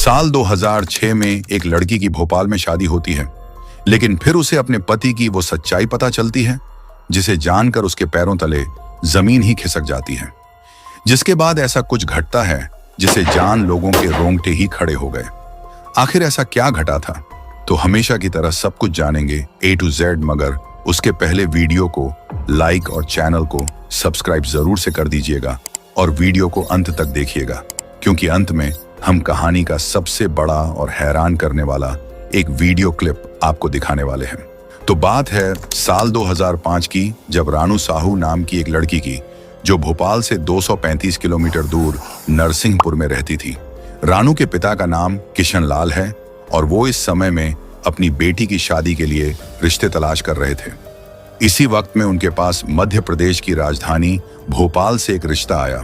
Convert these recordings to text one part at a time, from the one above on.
साल 2006 में एक लड़की की भोपाल में शादी होती है, लेकिन फिर उसे अपने पति की वो सच्चाई पता चलती है जिसे जानकर उसके पैरों तले जमीन ही खिसक जाती है। जिसके बाद ऐसा कुछ घटता है जिसे जान लोगों के रोंगटे ही खड़े हो गए। आखिर ऐसा क्या घटा था? तो हमेशा की तरह सब कुछ जानेंगे A to Z, मगर उसके पहले वीडियो को लाइक और चैनल को सब्सक्राइब जरूर से कर दीजिएगा और वीडियो को अंत तक देखिएगा, क्योंकि अंत में हम कहानी का सबसे बड़ा और हैरान करने वाला एक वीडियो क्लिप आपको दिखाने वाले हैं। तो बात है साल 2005 की, जब रानू साहू नाम की एक लड़की की, जो भोपाल से 235 किलोमीटर दूर नरसिंहपुर में रहती थी। रानू के पिता का नाम किशन लाल है और वो इस समय में अपनी बेटी की शादी के लिए रिश्ते तलाश कर रहे थे। इसी वक्त में उनके पास मध्य प्रदेश की राजधानी भोपाल से एक रिश्ता आया।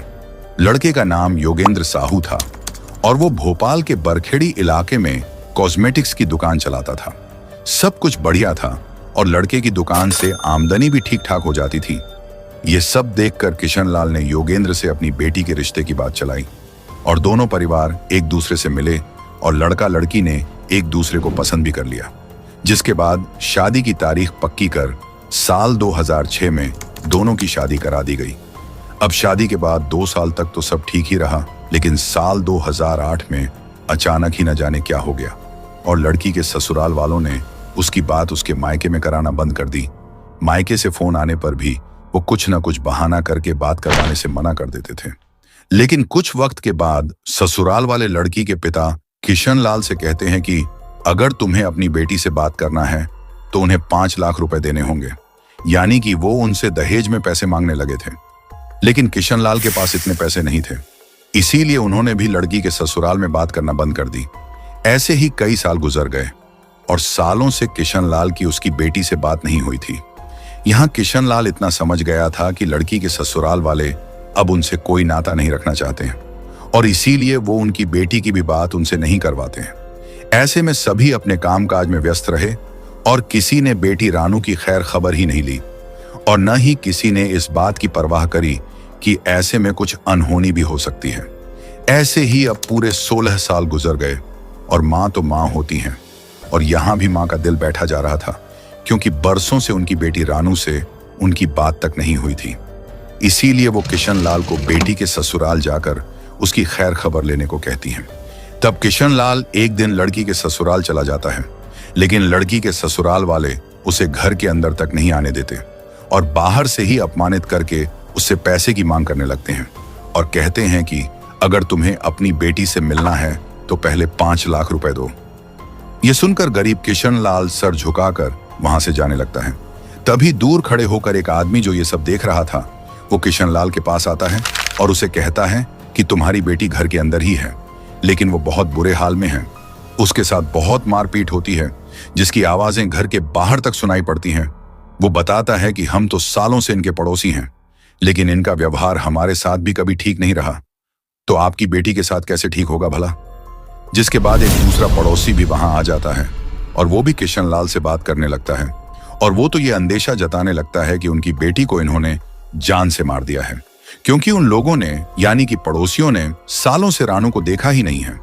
लड़के का नाम योगेंद्र साहू था और वो भोपाल के बरखेड़ी इलाके में कॉस्मेटिक्स की दुकान चलाता था। सब कुछ बढ़िया था और लड़के की दुकान से आमदनी भी ठीक ठाक हो जाती थी। ये सब देखकर किशन लाल ने योगेंद्र से अपनी बेटी के रिश्ते की बात चलाई और दोनों परिवार एक दूसरे से मिले और लड़का लड़की ने एक दूसरे को पसंद भी कर लिया। जिसके बाद शादी की तारीख पक्की कर साल 2006 में दोनों की शादी करा दी गई। अब शादी के बाद 2 साल तक तो सब ठीक ही रहा, लेकिन साल 2008 में अचानक ही न जाने क्या हो गया और लड़की के ससुराल वालों ने उसकी बात उसके मायके में कराना बंद कर दी। मायके से फोन आने पर भी वो कुछ न कुछ बहाना करके बात करवाने से मना कर देते थे। लेकिन कुछ वक्त के बाद ससुराल वाले लड़की के पिता किशन लाल से कहते हैं कि अगर तुम्हें अपनी बेटी से बात करना है तो उन्हें 5 लाख रुपए देने होंगे, यानी कि वो उनसे दहेज में पैसे मांगने लगे थे। लेकिन किशन लाल के पास इतने पैसे नहीं थे, इसीलिए उन्होंने भी लड़की के ससुराल में बात करना बंद कर दी। ऐसे ही कई साल गुजर गए और सालों से किशन लाल की उसकी बेटी से बात नहीं हुई थी। यहाँ किशन लाल इतना समझ गया था कि लड़की के ससुराल वाले अब उनसे कोई नाता नहीं रखना चाहते हैं और इसीलिए वो उनकी बेटी की भी बात उनसे नहीं करवाते हैं। ऐसे में सभी अपने कामकाज में व्यस्त रहे और किसी ने बेटी रानू की खैर खबर ही नहीं ली और न ही किसी ने इस बात की परवाह करी कि ऐसे में कुछ अनहोनी भी हो सकती है। ऐसे ही अब पूरे 16 साल गुजर गए और माँ तो माँ होती हैं और यहाँ भी माँ का दिल बैठा जा रहा था, क्योंकि बरसों से उनकी बेटी रानू से उनकी बात तक नहीं हुई थी। इसीलिए वो किशन लाल को बेटी के ससुराल जाकर उसकी खैर खबर लेने को कहती हैं। तब किशन लाल एक दिन लड़की के ससुराल चला जाता है, लेकिन लड़की के ससुराल वाले उसे घर के अंदर तक नहीं आने देते और बाहर से ही अपमानित करके उससे पैसे की मांग करने लगते हैं और कहते हैं कि अगर तुम्हें अपनी बेटी से मिलना है तो पहले 5 लाख रुपए दो। ये सुनकर गरीब किशन लाल सर झुकाकर वहां से जाने लगता है। तभी दूर खड़े होकर एक आदमी जो ये सब देख रहा था, वो किशन लाल के पास आता है और उसे कहता है कि तुम्हारी बेटी घर के अंदर ही है, लेकिन वो बहुत बुरे हाल में है। उसके साथ बहुत मारपीट होती है, जिसकी आवाजें घर के बाहर तक सुनाई पड़ती हैं। वो बताता है कि हम तो सालों से इनके पड़ोसी हैं, लेकिन इनका व्यवहार हमारे साथ भी कभी ठीक नहीं रहा, तो आपकी बेटी के साथ कैसे ठीक होगा भला। जिसके बाद एक दूसरा पड़ोसी भी वहां आ जाता है और वो भी किशन लाल से बात करने लगता है और वो तो ये अंदेशा जताने लगता है कि उनकी बेटी को इन्होंने जान से मार दिया है, क्योंकि उन लोगों ने यानी कि पड़ोसियों ने सालों से रानू को देखा ही नहीं है।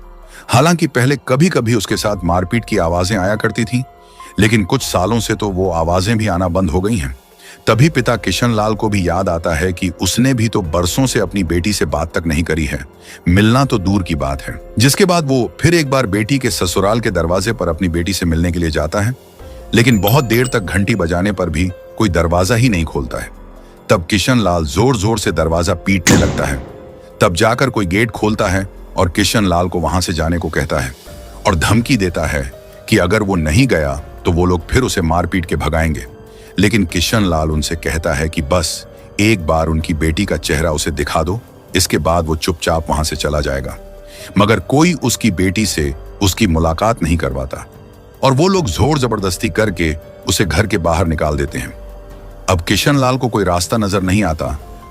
हालांकि पहले कभी कभी उसके साथ मारपीट की आवाजें आया करती थी, लेकिन कुछ सालों से तो वो आवाजें भी आना बंद हो गई हैं। तभी पिता किशन लाल को भी याद आता है कि उसने भी तो बरसों से अपनी बेटी से बात तक नहीं करी है, मिलना तो दूर की बात है। जिसके बाद वो फिर एक बार बेटी के ससुराल के दरवाजे पर अपनी बेटी से मिलने के लिए जाता है, लेकिन बहुत देर तक घंटी बजाने पर भी कोई दरवाजा ही नहीं खोलता है। तब किशन लाल जोर जोर से दरवाजा पीटने लगता है। तब जाकर कोई गेट खोलता है और किशन लाल को वहां से जाने को कहता है और धमकी देता है कि अगर वो नहीं गया तो वो लोग फिर उसे मार पीट के भगाएंगे। लेकिन किशन लाल उनसे कहता है कि बस एक बार उनकी बेटी का चेहरा उसे दिखा दो, इसके बाद वो चुपचाप वहां से चला जाएगा। मगर कोई उसकी बेटी से उसकी मुलाकात नहीं करवाता और वो लोग जोर जबरदस्ती करके उसे घर के बाहर निकाल देते हैं। अब किशन लाल को कोई रास्ता नजर नहीं आता,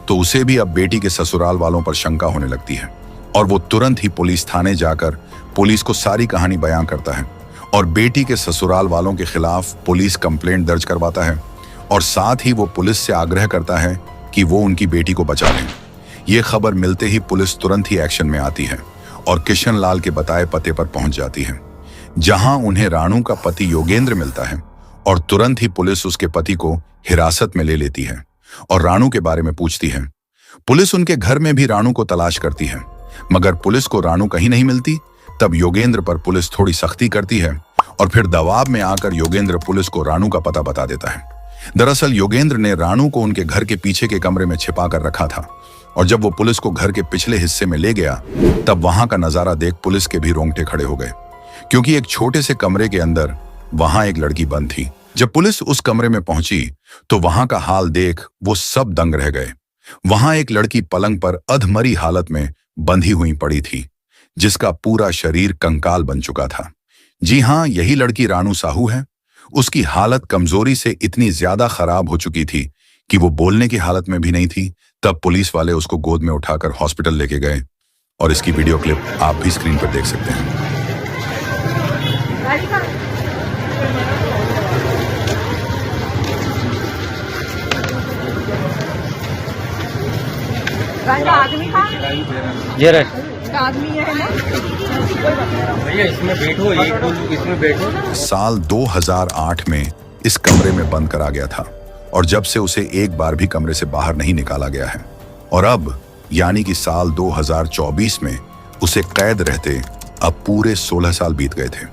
तो उसे भी अब बेटी के ससुराल वालों पर शंका होने लगती है और वो तुरंत ही पुलिस थाने जाकर पुलिस को सारी कहानी बयां करता है और बेटी के ससुराल वालों के खिलाफ पुलिस कंप्लेंट दर्ज करवाता है और साथ ही वो पुलिस से आग्रह करता है कि वो उनकी बेटी को बचा लें। ये खबर मिलते ही पुलिस तुरंत ही एक्शन में आती है और किशन लाल के बताए पते पर पहुंच जाती है, जहां उन्हें रानू का पति योगेंद्र मिलता है और तुरंत ही पुलिस उसके पति को हिरासत में ले लेती है और रानू के बारे में पूछती है। पुलिस उनके घर में भी रानू को तलाश करती है, मगर पुलिस को रानू कहीं नहीं मिलती। तब योगेंद्र पर पुलिस थोड़ी सख्ती करती है और फिर दबाव में आकर योगेंद्र पुलिस को रानू का पता बता देता है। दरअसल योगेंद्र ने रानू को उनके घर के पीछे के कमरे में छिपा कर रखा था और जब वो पुलिस को घर के पिछले हिस्से में ले गया तब वहां का नजारा देख पुलिस के भी रोंगटे खड़े हो गए, क्योंकि एक छोटे से कमरे के अंदर वहां एक लड़की बंद थी। जब पुलिस उस कमरे में पहुंची तो वहां का हाल देख वो सब दंग रह गए। वहां एक लड़की पलंग पर अधमरी हालत में बंधी हुई पड़ी थी, जिसका पूरा शरीर कंकाल बन चुका था। जी हां, यही लड़की रानू साहू है। उसकी हालत कमजोरी से इतनी ज्यादा खराब हो चुकी थी कि वो बोलने की हालत में भी नहीं थी। तब पुलिस वाले उसको गोद में उठाकर हॉस्पिटल लेके गए और इसकी वीडियो क्लिप आप भी स्क्रीन पर देख सकते हैं। आदमी का ये रहे आदमी है ना, भैया इसमें बैठो, एक इसमें बैठो। साल 2008 में इस कमरे में बंद करा गया था और जब से उसे एक बार भी कमरे से बाहर नहीं निकाला गया है। और अब यानी कि साल 2024 में उसे कैद रहते अब पूरे 16 साल बीत गए थे।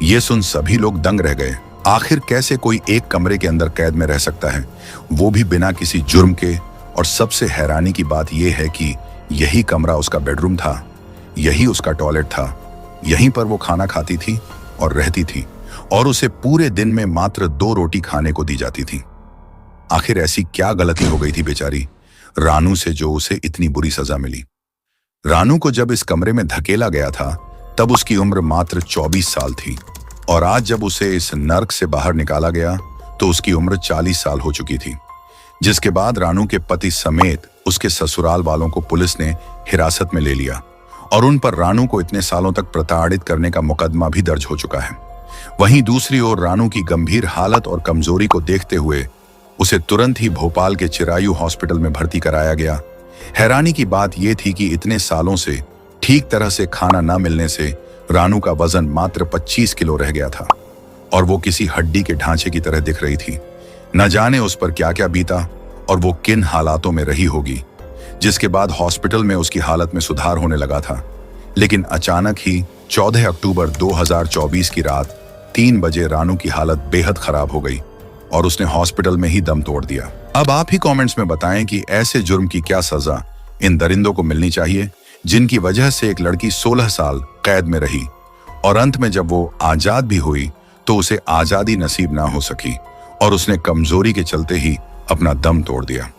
ये सुन सभी लोग दंग रह गए। आखिर कैसे कोई एक कमरे के अंदर कैद में रह सकता है, वो भी बिना किसी जुर्म के। और सबसे हैरानी की बात यह है कि यही कमरा उसका बेडरूम था, यही उसका टॉयलेट था, यहीं पर वो खाना खाती थी और रहती थी और उसे पूरे दिन में मात्र 2 रोटी खाने को दी जाती थी। आखिर ऐसी क्या गलती हो गई थी बेचारी रानू से जो उसे इतनी बुरी सजा मिली। रानू को जब इस कमरे में धकेला गया था तब उसकी उम्र मात्र 24 साल थी और आज जब उसे इस नर्क से बाहर निकाला गया तो उसकी उम्र 40 साल हो चुकी थी। जिसके बाद रानू के पति समेत उसके ससुराल वालों को पुलिस ने हिरासत में ले लिया और उन पर रानू को इतने सालों तक प्रताड़ित करने का मुकदमा भी दर्ज हो चुका है। वहीं दूसरी ओर रानू की गंभीर हालत और कमजोरी को देखते हुए उसे तुरंत ही भोपाल के चिरायू हॉस्पिटल में भर्ती कराया गया। हैरानी की बात यह थी कि इतने सालों से ठीक तरह से खाना न मिलने से रानू का वजन मात्र 25 किलो रह गया था और वो किसी हड्डी के ढांचे की तरह दिख रही थी। न जाने उस पर क्या क्या बीता और वो किन हालातों में रही होगी। जिसके बाद हॉस्पिटल में उसकी हालत में सुधार होने लगा था, लेकिन अचानक ही 14 अक्टूबर 2024 की रात 3 बजे रानू की हालत बेहद खराब हो गई और उसने हॉस्पिटल में ही दम तोड़ दिया। अब आप ही कमेंट्स में बताएं कि ऐसे जुर्म की क्या सजा इन दरिंदों को मिलनी चाहिए, जिनकी वजह से एक लड़की 16 साल कैद में रही और अंत में जब वो आजाद भी हुई तो उसे आजादी नसीब ना हो सकी और उसने कमजोरी के चलते ही अपना दम तोड़ दिया।